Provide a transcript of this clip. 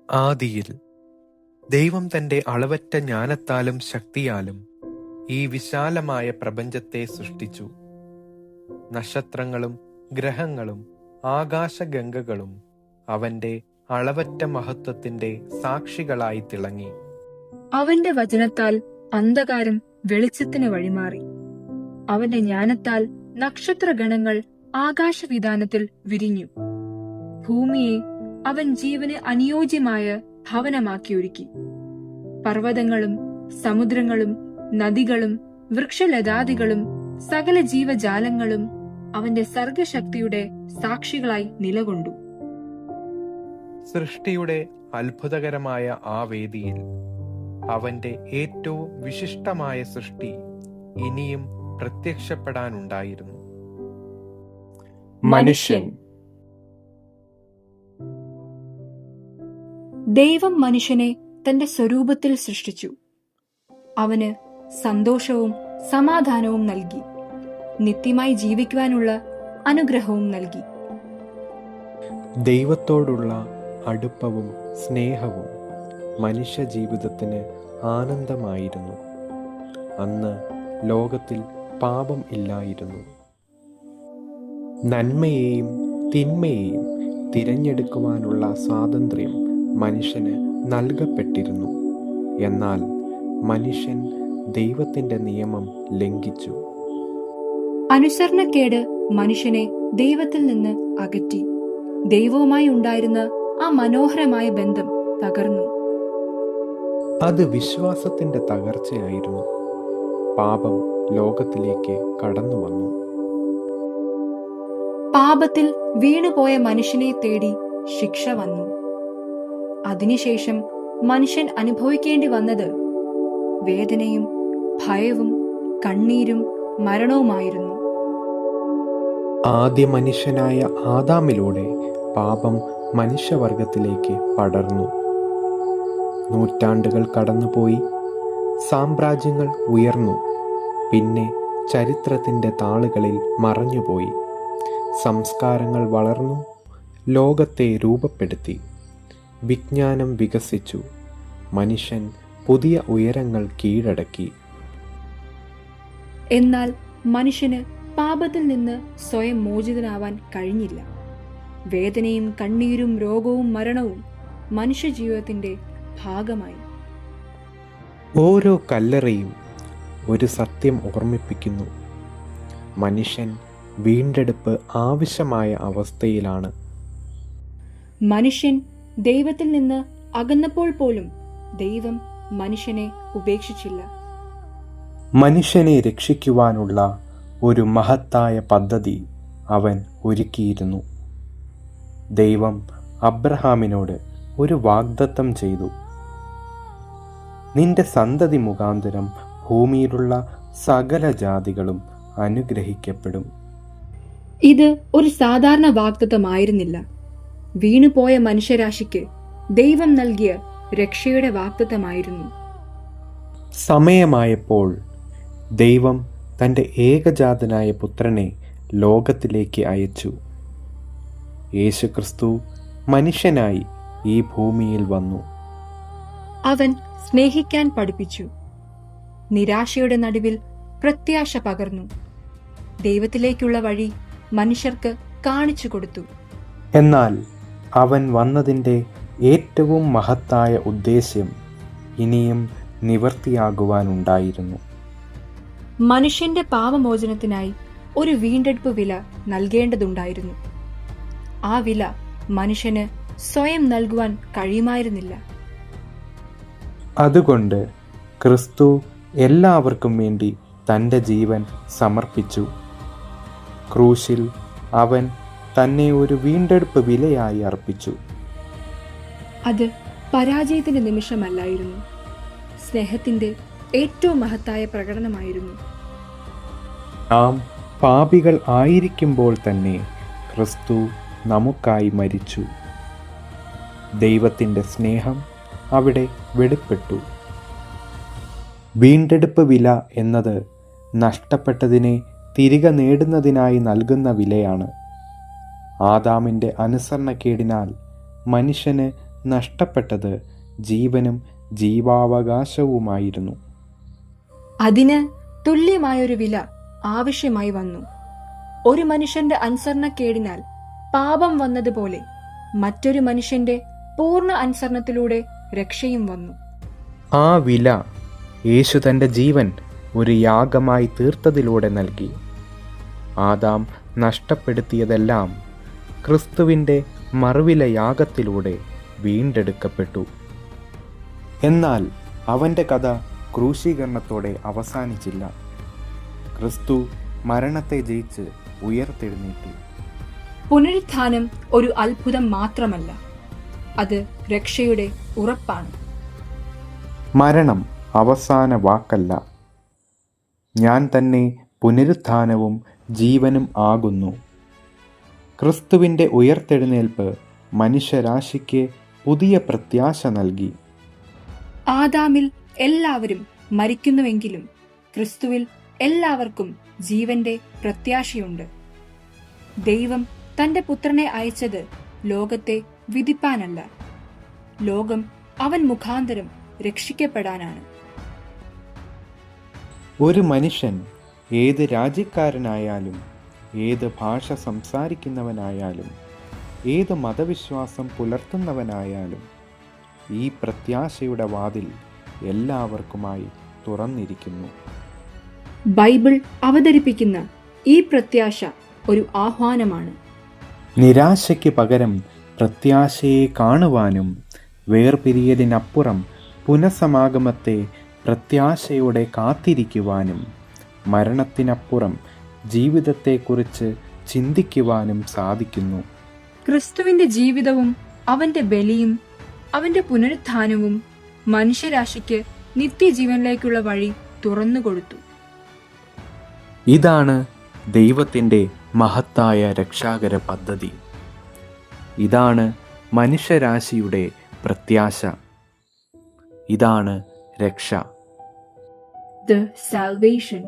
ആദിയിൽ ദൈവം തന്റെ അളവറ്റ ജ്ഞാനത്താലും ശക്തിയാലും ഈ വിശാലമായ പ്രപഞ്ചത്തെ സൃഷ്ടിച്ചു. നക്ഷത്രങ്ങളും ഗ്രഹങ്ങളും ആകാശഗംഗകളും അവന്റെ അളവറ്റ മഹത്വത്തിന്റെ സാക്ഷികളായി തിളങ്ങി. അവന്റെ വചനത്താൽ അന്ധകാരം വെളിച്ചത്തിന് വഴിമാറി. അവന്റെ ജ്ഞാനത്താൽ നക്ഷത്രഗണങ്ങൾ ആകാശവിതാനത്തിൽ വിരിഞ്ഞു. ഭൂമിയെ അവൻ ജീവന് അനുയോജ്യമായ ഭവനമാക്കിയൊരുക്കി. പർവ്വതങ്ങളും സമുദ്രങ്ങളും നദികളും വൃക്ഷലതാദികളും സകല ജീവജാലങ്ങളും അവന്റെ സർഗശക്തിയുടെ സാക്ഷികളായി നിലകൊണ്ടു. സൃഷ്ടിയുടെ അത്ഭുതകരമായ ആ വേദിയിൽ അവന്റെ ഏറ്റവും വിശിഷ്ടമായ സൃഷ്ടി ഇനിയും പ്രത്യക്ഷപ്പെടാനുണ്ടായിരുന്നു. മനുഷ്യൻ. ദൈവം മനുഷ്യനെ തന്റെ സ്വരൂപത്തിൽ സൃഷ്ടിച്ചു. അവന് സന്തോഷവും സമാധാനവും നൽകി. നിത്യമായി ജീവിക്കുവാനുള്ള അനുഗ്രഹവും നൽകി. ദൈവത്തോടുള്ള അടുപ്പവും സ്നേഹവും മനുഷ്യ ജീവിതത്തിന് ആനന്ദമായിരുന്നു. അന്ന് ലോകത്തിൽ പാപം ഇല്ലായിരുന്നു. നന്മയെയും തിന്മയെയും തിരഞ്ഞെടുക്കുവാനുള്ള സ്വാതന്ത്ര്യം മനുഷ്യന് നൽകപ്പെട്ടിരുന്നു. എന്നാൽ മനുഷ്യൻ ദൈവത്തിന്റെ നിയമം ലംഘിച്ചു. അനുസരണക്കേട് മനുഷ്യനെ ദൈവത്തിൽ നിന്ന് അകറ്റി. ദൈവവുമായി ഉണ്ടായിരുന്ന ആ മനോഹരമായ ബന്ധം തകർന്നു. അത് വിശ്വാസത്തിന്റെ തകർച്ചയായിരുന്നു. പാപം ലോകത്തിലേക്ക് കടന്നു വന്നു. പാപത്തിൽ വീണുപോയ മനുഷ്യനെ തേടി ശിക്ഷ വന്നു. അതിനുശേഷം മനുഷ്യൻ അനുഭവിക്കേണ്ടി വന്നത് വേദനയും ഭയവും കണ്ണീരും മരണവുമായിരുന്നു. ആദ്യ മനുഷ്യനായ ആദാമിലൂടെ പാപം മനുഷ്യവർഗത്തിലേക്ക് പടർന്നു. നൂറ്റാണ്ടുകൾ കടന്നുപോയി. സാമ്രാജ്യങ്ങൾ ഉയർന്നു. പിന്നെ ചരിത്രത്തിന്റെ താളുകളിൽ മറഞ്ഞുപോയി. സംസ്കാരങ്ങൾ വളർന്നു. ലോകത്തെ രൂപപ്പെടുത്തി. വിജ്ഞാനം വികസിച്ചു. മനുഷ്യൻ പുതിയ ഉയരങ്ങൾ കീഴടക്കി. എന്നാൽ മനുഷ്യന് പാപത്തിൽ നിന്ന് സ്വയം മോചിതനാവാൻ കഴിഞ്ഞില്ല. വേദനയും കണ്ണീരും രോഗവും മരണവും മനുഷ്യജീവിതത്തിന്റെ ഭാഗമായി. ഓരോ കല്ലറയും ഒരു സത്യം ഓർമ്മിപ്പിക്കുന്നു. മനുഷ്യൻ വീണ്ടെടുപ്പ് ആവശ്യമായ അവസ്ഥയിലാണ്. മനുഷ്യൻ ദൈവത്തിൽ നിന്ന് അകന്നപ്പോൾ പോലും ദൈവം മനുഷ്യനെ ഉപേക്ഷിച്ചില്ല. മനുഷ്യനെ രക്ഷിക്കുവാനുള്ള ഒരു മഹത്തായ പദ്ധതി അവൻ ഒരുക്കിയിരുന്നു. ദൈവം അബ്രഹാമിനോട് ഒരു വാഗ്ദത്തം ചെയ്തു. നിന്റെ സന്തതി മുഖാന്തരം ഭൂമിയിലുള്ള സകല ജാതികളും അനുഗ്രഹിക്കപ്പെടും. ഇത് ഒരു സാധാരണ വാഗ്ദത്തമായിരുന്നില്ല. വീണുപോയ മനുഷ്യരാശിക്ക് ദൈവം നൽകിയ രക്ഷയുടെ വാഗ്ദത്തമായിരുന്നു. സമയമായപ്പോൾ ദൈവം തൻ്റെ ഏകജാതനായ പുത്രനെ ലോകത്തിലേക്ക് അയച്ചു. യേശുക്രിസ്തു മനുഷ്യനായി ഈ ഭൂമിയിൽ വന്നു. അവൻ സ്നേഹിക്കാൻ പഠിപ്പിച്ചു. നിരാശയുടെ നടുവിൽ പ്രത്യാശ പകർന്നു. ദൈവത്തിലേക്കുള്ള വഴി മനുഷ്യർക്ക് കാണിച്ചു കൊടുത്തു. എന്നാൽ അവൻ വന്നതിൻ്റെ ഏറ്റവും മഹത്തായ ഉദ്ദേശ്യം ഇനിയും നിവർത്തിയാകുവാനുണ്ടായിരുന്നു. മനുഷ്യന്റെ പാപമോചനത്തിനായി ഒരു വീണ്ടെടുപ്പ് വില നൽകേണ്ടതുണ്ടായിരുന്നു. ആ വില മനുഷ്യന് സ്വയം നൽകുവാൻ കഴിയുമായിരുന്നില്ല. അതുകൊണ്ട് ക്രിസ്തു എല്ലാവർക്കും വേണ്ടി തൻ്റെ ജീവൻ സമർപ്പിച്ചു. ക്രൂശിൽ അവൻ തന്നെ ഒരു വീണ്ടെടുപ്പ് വിലയായി അർപ്പിച്ചു. അത് പരാജയത്തിന്റെ നിമിഷമല്ലായിരുന്നു. സ്നേഹത്തിന്റെ ഏറ്റവും മഹത്തായ പ്രകടനമായിരുന്നു. നാം പാപികൾ ആയിരിക്കുമ്പോൾ തന്നെ ക്രിസ്തു നമുക്കായി മരിച്ചു. ദൈവത്തിൻ്റെ സ്നേഹം അവിടെ വെളിപ്പെട്ടു. വീണ്ടെടുപ്പ് വില എന്നത് നഷ്ടപ്പെട്ടതിനെ തിരികെ നേടുന്നതിനായി നൽകുന്ന വിലയാണ്. ആദാമിൻ്റെ അനുസരണക്കേടിനാൽ മനുഷ്യന് നഷ്ടപ്പെട്ടത് ജീവനും ജീവാവകാശവുമായിരുന്നു. അതിന് തുല്യമായൊരു വില ആവശ്യമായി വന്നു. ഒരു മനുഷ്യന്റെ അനുസരണക്കേടിനാൽ പാപം വന്നതുപോലെ മറ്റൊരു മനുഷ്യന്റെ പൂർണ്ണ അനുസരണത്തിലൂടെ രക്ഷയും വന്നു. ആ വില യേശു തൻ്റെ ജീവൻ ഒരു യാഗമായി തീർത്തതിലൂടെ നൽകി. ആദാം നഷ്ടപ്പെടുത്തിയതെല്ലാം ക്രിസ്തുവിൻ്റെ മറുവില യാഗത്തിലൂടെ വീണ്ടെടുക്കപ്പെട്ടു. എന്നാൽ അവൻ്റെ കഥ ക്രൂശീകരണത്തോടെ അവസാനിച്ചില്ല. ക്രിസ്തു മരണത്തെ ജയിച്ച് ഉയർത്തെഴുന്നേറ്റു. പുനരുത്ഥാനം ഒരു അത്ഭുതം മാത്രമല്ല, അത് രക്ഷയുടെ ഉറപ്പാണ്. മരണം അവസാന വാക്കല്ല. ഞാൻ തന്നെ പുനരുത്ഥാനവും ജീവനും ആകുന്നു. ക്രിസ്തുവിൻ്റെ ഉയർത്തെഴുന്നേൽപ്പ് മനുഷ്യരാശിക്ക് പുതിയ പ്രത്യാശ നൽകി. ആദാമിൽ എല്ലാവരും മരിക്കുന്നുവെങ്കിലും ക്രിസ്തുവിൽ എല്ലാവർക്കും ജീവന്റെ പ്രത്യാശയുണ്ട്. ദൈവം തന്റെ പുത്രനെ അയച്ചത് ലോകത്തെ വിധിപ്പാനല്ല, ലോകം അവൻ മുഖാന്തരം രക്ഷിക്കപ്പെടാനാണ്. ഒരു മനുഷ്യൻ ഏത് രാജ്യക്കാരനായാലും, ഏത് ഭാഷ സംസാരിക്കുന്നവനായാലും, ഏത് മതവിശ്വാസം പുലർത്തുന്നവനായാലും ഈ പ്രത്യാശയുടെ വാതിൽ എല്ലാവർക്കുമായി തുറന്നിരിക്കുന്നു. ബൈബിൾ അവതരിപ്പിക്കുന്ന ഈ പ്രത്യാശ ഒരു ആഹ്വാനമാണ്. നിരാശയ്ക്ക് പകരം പ്രത്യാശയെ കാണുവാനും, വേർപിരിയലിനപ്പുറം പുനഃസമാഗമത്തെ പ്രത്യാശയോടെ കാത്തിരിക്കുവാനും, മരണത്തിനപ്പുറം ജീവിതത്തെക്കുറിച്ച് ചിന്തിക്കുവാനും സാധിക്കുന്നു. ക്രിസ്തുവിന്റെ ജീവിതവും അവന്റെ ബലിയും അവന്റെ പുനരുത്ഥാനവും മനുഷ്യരാശിക്ക് നിത്യജീവനിലേക്കുള്ള വഴി തുറന്നുകൊടുത്തു. ഇതാണ് ദൈവത്തിൻ്റെ മഹത്തായ രക്ഷാകര പദ്ധതി. ഇതാണ് മനുഷ്യരാശിയുടെ പ്രത്യാശ. ഇതാണ് രക്ഷ. The salvation